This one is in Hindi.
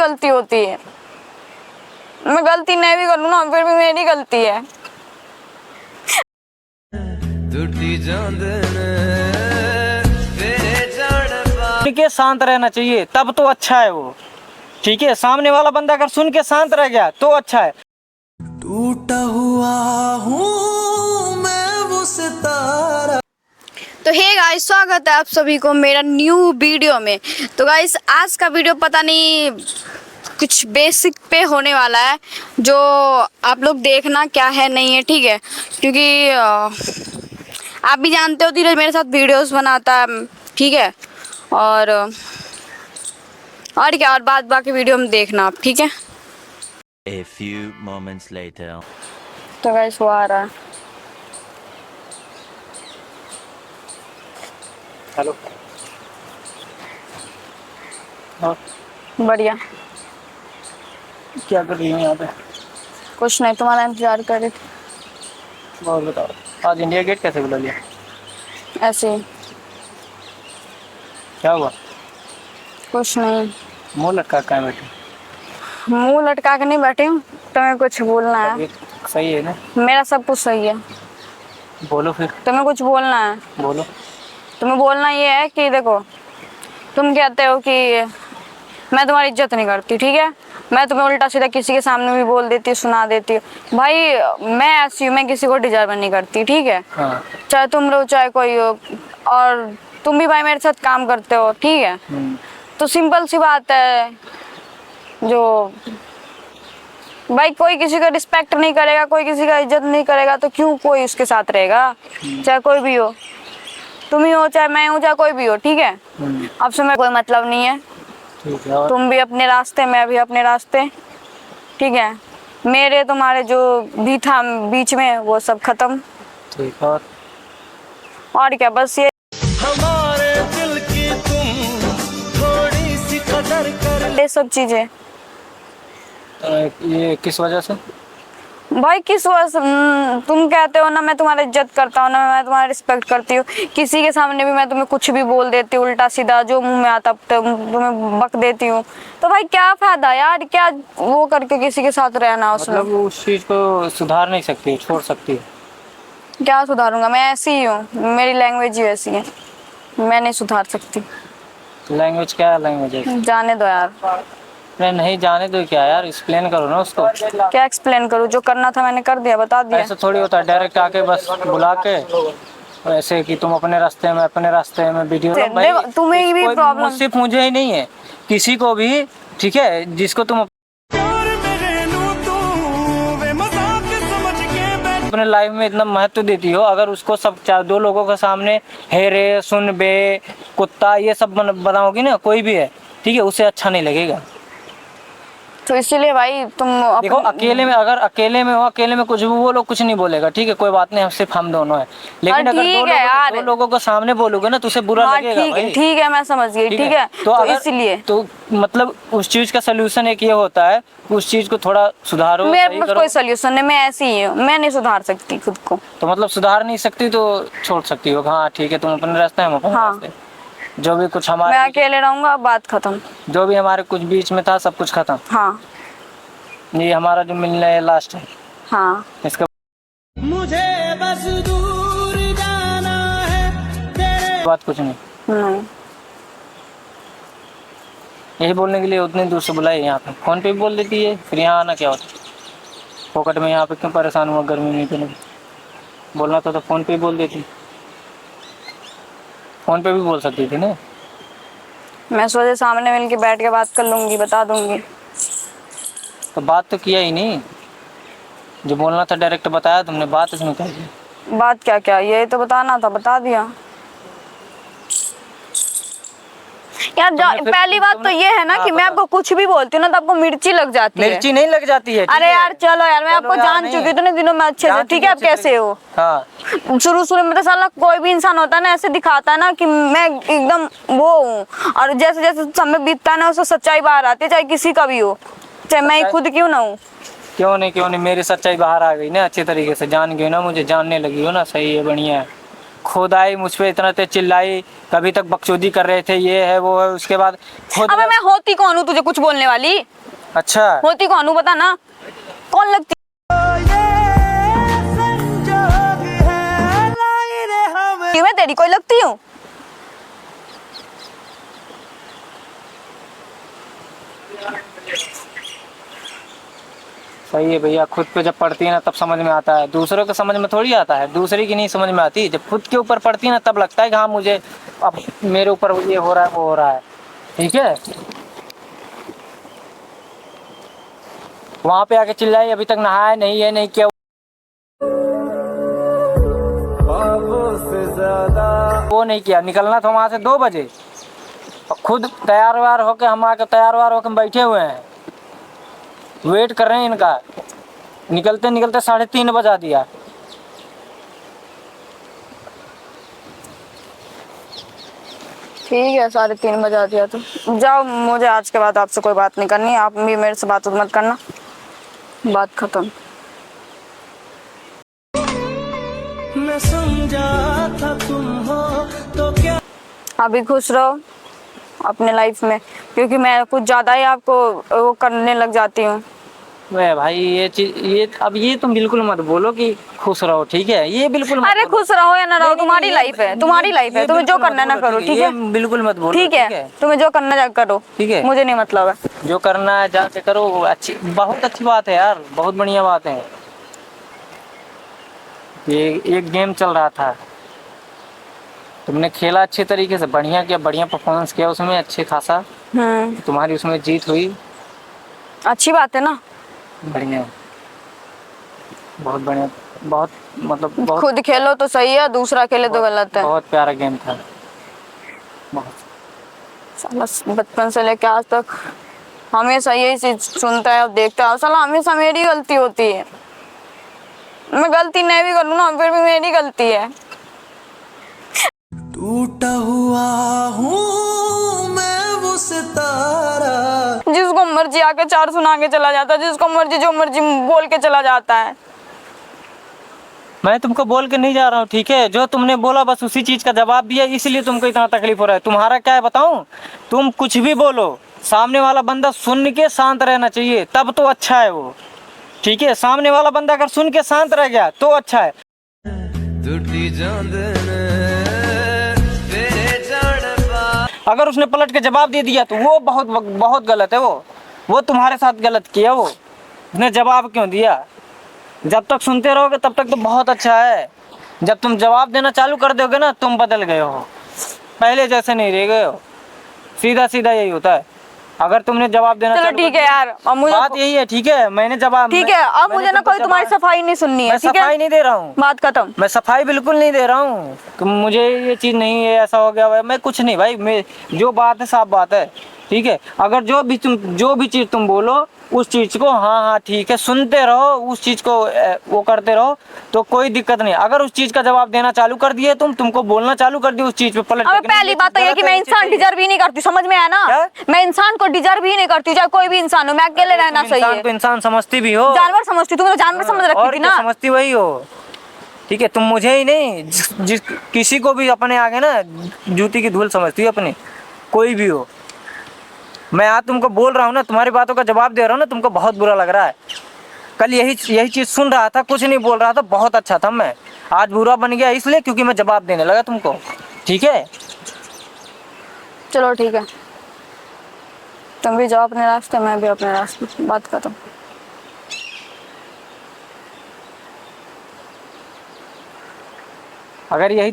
गलती होती है। मैं गलती नहीं भी करूँ ना फिर भी मेरी गलती है। ठीक है, शांत रहना चाहिए तब तो अच्छा है वो। ठीक है, सामने वाला बंदा अगर सुन के शांत रह गया तो अच्छा है। टूटा हुआ हूँ मैं वो सितारा। तो हे गाइस, स्वागत है आप सभी को मेरा न्यू वीडियो में। तो गाइस आज का वीडियो पता नहीं कुछ बेसिक पे होने वाला है, जो आप लोग देखना क्या है नहीं है, ठीक है। क्योंकि आप भी जानते हो धीरज मेरे साथ वीडियोस बनाता है, ठीक है। और क्या, और बाद बाकी वीडियो में देखना आप, ठीक है। A few moments later. तो गाइस वो आ रहा है। हेलो। हाँ, बढ़िया। क्या कर रही हो यहाँ पे? कुछ नहीं, तुम्हारा इंतजार कर रही थी। और बताओ, आज इंडिया गेट कैसे बुला लिया? ऐसे ही। क्या हुआ? कुछ नहीं, मुंह लटका कहाँ बैठे? मुंह लटका के नहीं बैठी हूँ। तुम्हें कुछ बोलना है? तबीयत सही है ना? मेरा सब कुछ सही है। बोलो फिर। तुम्हें कुछ बोलना है? बोलो। तुम्हें बोलना ये है कि देखो, तुम कहते हो कि मैं तुम्हारी इज्जत नहीं करती, ठीक है। मैं तुम्हें उल्टा सीधा किसी के सामने भी बोल देती हूँ, सुना देती हूँ। भाई मैं ऐसी हूँ, मैं किसी को डिजर्व नहीं करती, ठीक है। हाँ। चाहे तुम रहो चाहे कोई हो, और तुम भी भाई मेरे साथ काम करते हो, ठीक है। तो सिंपल सी बात है, जो भाई कोई किसी का रिस्पेक्ट नहीं करेगा, कोई किसी का इज्जत नहीं करेगा, तो क्यों कोई उसके साथ रहेगा? चाहे कोई भी हो, तुम ही हो चाहे मैं हूँ चाहे कोई भी हो, ठीक है। अब से मैं कोई मतलब नहीं है। ठीक है। तुम भी अपने रास्ते, मैं भी अपने रास्ते, ठीक है। मेरे तुम्हारे जो भी था बीच में वो सब खत्म। ठीक है। और क्या, बस ये हमारे दिल की तुम थोड़ी सी कदर कर। ये सब चीजें। ये किस वजह से? भाई किस वजह से? तुम कहते हो ना मैं तुम्हारी इज्जत करता हूँ ना, मैं तुम्हारी रिस्पेक्ट करती हूँ। किसी के सामने भी मैं तुम्हें कुछ भी बोल देती हूँ, उल्टा सीधा जो मुंह में आता तुम्हें बक देती हूँ। तो भाई क्या फायदा यार, क्या वो करके किसी के साथ रहना उसमें। मतलब उस चीज को सुधार नहीं सकती, छोड़ सकती है? क्या सुधारूंगा? मैं ऐसी ही हूँ, मेरी लैंग्वेज ही वैसी है, मैं नहीं सुधार सकती। लैंग्वेज क्या लैंग्वेज है? जाने दो यार। अरे नहीं, जाने दो क्या यार, एक्सप्लेन करो ना उसको। क्या एक्सप्लेन करूँ? जो करना था मैंने कर दिया, बता दिया। ऐसा थोड़ी होता है डायरेक्ट आके बस बुला के ऐसे कि तुम अपने रास्ते में अपने रास्ते में वीडियो। भाई तुम्हें भी प्रॉब्लम, सिर्फ मुझे ही नहीं है, किसी को भी, ठीक है, जिसको तुम अपने लाइफ में इतना महत्व देती हो, अगर उसको सब चार दो लोगों के सामने हेरे सुन बे कुत्ता ये सब बनाओगी ना, कोई भी है, ठीक है, उसे अच्छा नहीं लगेगा। तो इसीलिए भाई तुम देखो अकेले में, अगर अकेले में हो, अकेले में कुछ भी बोलो कुछ नहीं बोलेगा, ठीक है, कोई बात नहीं, हम सिर्फ हम दोनों है। लेकिन अगर दो लोगों को सामने बोलोगे ना तो उसे बुरा लगेगा भाई। ठीक है, मैं समझ गई, ठीक है। तो इसलिए तो मतलब उस चीज का सोल्यूशन एक ये होता है, उस चीज को थोड़ा सुधारो। मेरे पास कोई सोल्यूशन नहीं, मैं ऐसी ही हूँ, मैं नहीं सुधार सकती खुद को। तो मतलब सुधार नहीं सकती तो छोड़ सकती हो? हाँ ठीक है, तुम अपने रास्ते, हम अपने रास्ते। जो भी कुछ हमारे, मैं अकेले रहूंगा, बात खत्म। जो भी हमारे कुछ बीच में था सब कुछ खत्म। हाँ, ये हमारा जो मिलना है लास्ट है। हाँ। इसका मुझे बस दूर जाना है तेरे। बात कुछ नहीं, नहीं। यही बोलने के लिए उतनी दूर से बुलाई यहाँ पे, फोन पे भी बोल देती है, फिर यहाँ आना क्या होता? पॉकेट में यहाँ पे क्यों परेशान हुआ गर्मी में? इतनी बोलना तो फोन पे भी बोल देती, फोन पे भी बोल सकती थी ना। मैं सोचे सामने मिल के बैठ के बात कर लूंगी, बता दूंगी। तो बात तो किया ही नहीं, जो बोलना था डायरेक्ट बताया तुमने, बात इसमें क्या की? बात क्या क्या, यही तो बताना था, बता दिया यार। पहली बात तो ये है ना कि मैं आपको कुछ भी बोलती हूँ ना तो आपको मिर्ची लग जाती है। मिर्ची नहीं लग जाती है। अरे यार चलो यार, मैं आपको जान चुकी हूँ इतने दिनों में अच्छे से, ठीक है। आप कैसे हो? हाँ। शुरू में तो साला कोई भी इंसान होता है ना ऐसे दिखाता है ना कि मैं एकदम वो हूँ, और जैसे जैसे समय बीतता है ना उससे सच्चाई बाहर आती है, चाहे किसी का भी हो, चाहे मैं खुद क्यों ना हूँ। क्यों नहीं, क्यों नहीं, मेरी सच्चाई बाहर आ गई ना, अच्छे तरीके से जान गई ना, मुझे जानने लगी हो ना, सही है, बढ़िया है, खुद आई मुझ पे इतना तेज चिल्लाई, कभी तक बकचोदी कर रहे थे, ये है वो है, उसके बाद खुद। अबे मैं होती कौन हूँ तुझे कुछ बोलने वाली? अच्छा होती कौन हूँ बता ना, कौन लगती? मैं तेरी कोई लगती हूँ? सही है भैया, खुद पे जब पड़ती है ना तब समझ में आता है, दूसरों के समझ में थोड़ी आता है, दूसरे की नहीं समझ में आती। जब खुद के ऊपर पड़ती है ना तब लगता है कि हाँ मुझे अब मेरे ऊपर ये हो रहा है वो हो रहा है। ठीक है, वहां पे आके चिल्लाई अभी तक नहाया नहीं है नहीं किया, वो नहीं किया। निकलना था वहां से 2 बजे और खुद तैयार व्यार होके हम आके तैयार व्यार होके बैठे हुए हैं, वेट कर रहे हैं इनका। निकलते निकलते 3:30 बजा दिया। ठीक है 3:30 बजा दिया तो जाओ, मुझे आज के बाद आपसे कोई बात नहीं करनी, आप भी मेरे से बात मत करना, बात खत्म। मैं समझा था तुम हो तो क्या। अभी खुश रहो अपने लाइफ में, क्योंकि मैं कुछ ज्यादा ही आपको वो करने लग जाती हूँ। वे भाई ये चीज ये अब ये तुम बिल्कुल मत बोलो कि खुश रहो, ठीक है? ये बिल्कुल मत अरे बोलो। खुश रहो या ना रहो, नहीं, तुम्हारी ये- लाइफ है, तुम्हारी लाइफ है, ये तुम्हें जो बिल्कुल करना है मत ना बोलो, करो, ठीक है? ये बिल्कुल मत बोलो, ठीक है, तुम्हें जो करना है करो, ठीक है? मुझे नहीं मतलब है। जो करना है जाके करो, अच्छी बहुत अच्छी बात है यार, बहुत बढ़िया बात है। ये एक गेम चल रहा था, तुमने खेला अच्छे तरीके से, बढ़िया किया, बढ़िया परफॉर्मेंस किया उसमें, अच्छे खासा तुम्हारी उसमें जीत हुई, अच्छी बात है ना। बढ़िया, बहुत बढ़िया, बहुत मतलब बहुत खुद खेलो तो सही है, दूसरा खेले तो गलत है। बहुत प्यारा गेम था, बहुत। साला बचपन से लेके आज तक हमेशा यही चीज सुनता है और देखता है, साला हमेशा मेरी गलती होती है। मैं गलती नहीं भी करूँ ना फिर भी मेरी गलती है। टूटा हुआ हूँ मैं वो सितारा। जिसको मर्जी आके 4 सुना के चला जाता है, जिसको मर्जी जो मर्जी बोल के चला जाता है। मैं तुमको बोल के नहीं जा रहा हूँ, ठीक है? जो तुमने बोला बस उसी चीज का जवाब दिया, इसलिए तुमको इतना तकलीफ हो रहा है। तुम्हारा क्या है बताऊं? तुम कुछ भी बोलो, सामने वाला बंदा सुन के शांत रहना चाहिए, तब तो अच्छा है वो, ठीक है? सामने वाला बंदा अगर सुन के शांत रह गया तो अच्छा है। टूटी अगर उसने पलट के जवाब दे दिया तो वो बहुत बहुत गलत है, वो तुम्हारे साथ गलत किया, वो उसने जवाब क्यों दिया? जब तक सुनते रहोगे तब तक तो बहुत अच्छा है, जब तुम जवाब देना चालू कर दोगे ना तुम बदल गए हो, पहले जैसे नहीं रह गए हो। सीधा सीधा यही होता है, अगर तुमने जवाब देना चलो चालू ठीक कर है दिया, यार, अब मुझे बात यही है, ठीक है? मैंने जवाब, ठीक है, अब मुझे ना कोई तुम्हारी सफाई नहीं सुननी है, मैं ठीक सफाई है? नहीं दे रहा हूँ, बात खत्म। मैं सफाई बिल्कुल नहीं दे रहा हूँ। तुम मुझे ये चीज नहीं है ऐसा हो गया, मैं कुछ नहीं भाई, मैं जो बात है साफ बात है, ठीक है? अगर जो भी चीज तुम बोलो उस चीज को हाँ हाँ ठीक है सुनते रहो, उस चीज को वो करते रहो तो कोई दिक्कत नहीं। अगर उस चीज का जवाब देना चालू कर दिए तुमको बोलना चालू कर दिए उस चीज पे पलट अबे के, पहली बात तो ये कि मैं इंसान डिजर्व ही नहीं करती, समझ में आया ना? क्या? मैं इंसान को डिजर्व ही नहीं करती, चाहे कोई भी इंसान हो, मैं अकेले रहना इंसान चाहिए। को इंसान समझती भी हो, जानवर समझती, तुम तो जानवर समझ रखी और थी क्या ना। समझती वही हो, ठीक है? तुम मुझे ही नहीं, जिस किसी को भी अपने आगे ना जूती की धूल समझती हो अपनी, कोई भी हो। मैं आज तुमको बोल रहा हूँ ना, तुम्हारी बातों का जवाब दे रहा हूँ ना, तुमको बहुत बुरा लग रहा है। कल यही चीज सुन रहा था, कुछ नहीं बोल रहा था, बहुत अच्छा था मैं, आज बुरा बन गया इसलिए क्योंकि मैं जवाब देने लगा तुमको, ठीक है? चलो ठीक है, तुम भी जाओ अपने रास्ते, मैं भी अपने रास्ते, बात खत्म। अगर यही